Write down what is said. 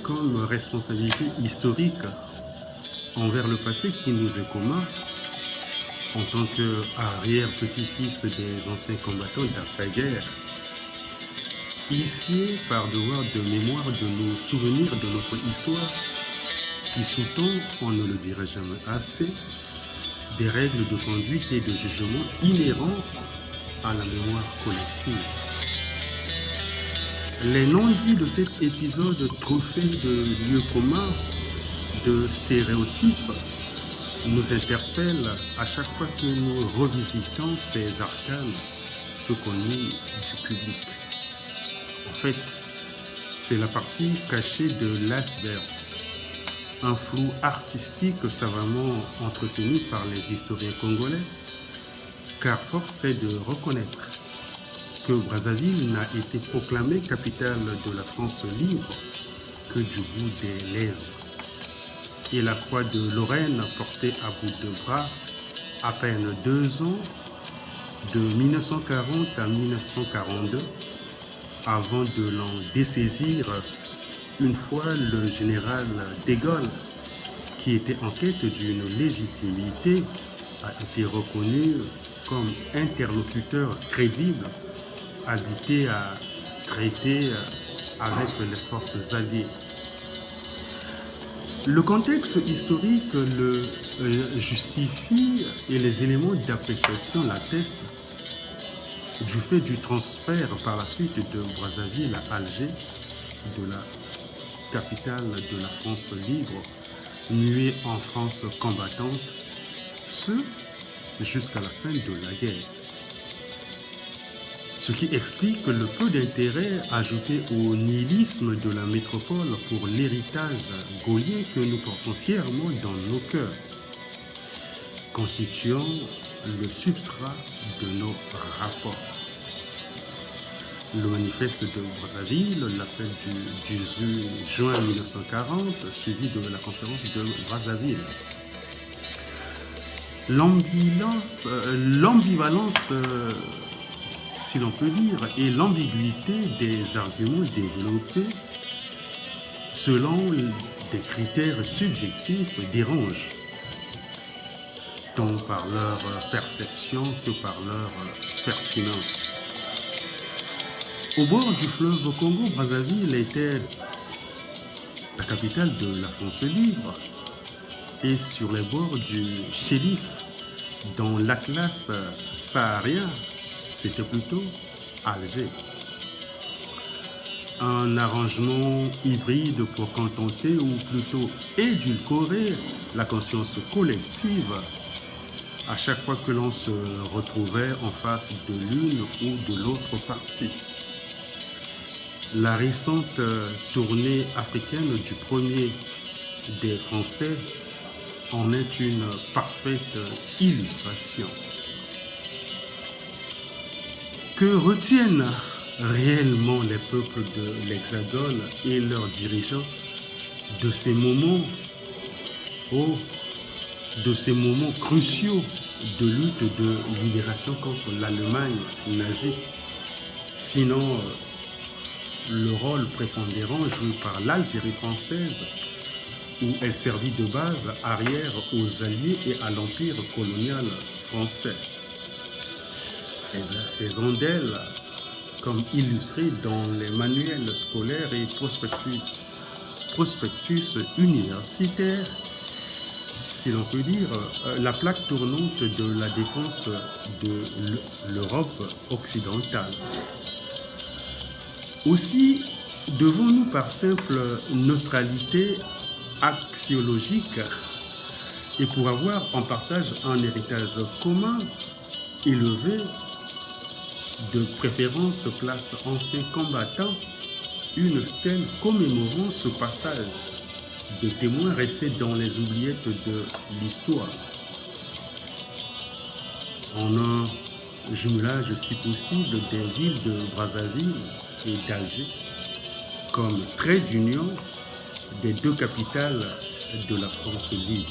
comme responsabilité historique envers le passé qui nous est commun en tant qu'arrière-petit-fils des anciens combattants d'après-guerre, ici par devoir de mémoire de nos souvenirs de notre histoire qui sous-tend, on ne le dira jamais assez, des règles de conduite et de jugement inhérents à la mémoire collective. Les non-dits de cet épisode truffé de lieux communs, de stéréotypes, nous interpellent à chaque fois que nous revisitons ces arcanes peu connues du public. En fait, c'est la partie cachée de l'iceberg, un flou artistique savamment entretenu par les historiens congolais, car force est de reconnaître que Brazzaville n'a été proclamée capitale de la France libre que du bout des lèvres. Et la croix de Lorraine portée à bout de bras à peine 2 ans, de 1940 à 1942, avant de l'en dessaisir une fois le général de Gaulle, qui était en quête d'une légitimité, a été reconnu comme interlocuteur crédible, habilité à traiter avec les forces alliées. Le contexte historique le justifie et les éléments d'appréciation l'attestent du fait du transfert par la suite de Brazzaville à Alger, de la capitale de la France libre, muée en France combattante, ce jusqu'à la fin de la guerre. Ce qui explique le peu d'intérêt ajouté au nihilisme de la métropole pour l'héritage gaulien que nous portons fièrement dans nos cœurs, constituant le substrat de nos rapports. Le manifeste de Brazzaville, l'appel du 18 juin 1940, suivi de la conférence de Brazzaville. L'ambivalence, si l'on peut dire, et l'ambiguïté des arguments développés selon des critères subjectifs dérangent, tant par leur perception que par leur pertinence. Au bord du fleuve Congo, Brazzaville était la capitale de la France libre, et sur les bords du Chélif, dans l'Atlas saharien, c'était plutôt Alger. Un arrangement hybride pour contenter ou plutôt édulcorer la conscience collective à chaque fois que l'on se retrouvait en face de l'une ou de l'autre partie. La récente tournée africaine du premier des Français en est une parfaite illustration. Que retiennent réellement les peuples de l'Hexagone et leurs dirigeants de ces moments, de ces moments cruciaux de lutte de libération contre l'Allemagne nazie, sinon le rôle prépondérant joué par l'Algérie française, où elle servit de base arrière aux Alliés et à l'Empire colonial français. Faisant d'elle, comme illustré dans les manuels scolaires et prospectus universitaires, si l'on peut dire, la plaque tournante de la défense de l'Europe occidentale. Aussi, devons-nous par simple neutralité axiologique et pour avoir en partage un héritage commun élevé, de préférence place anciens combattants, une stèle commémorant ce passage de témoins restés dans les oubliettes de l'histoire. En un jumelage si possible des villes de Brazzaville et d'Alger comme trait d'union des deux capitales de la France libre.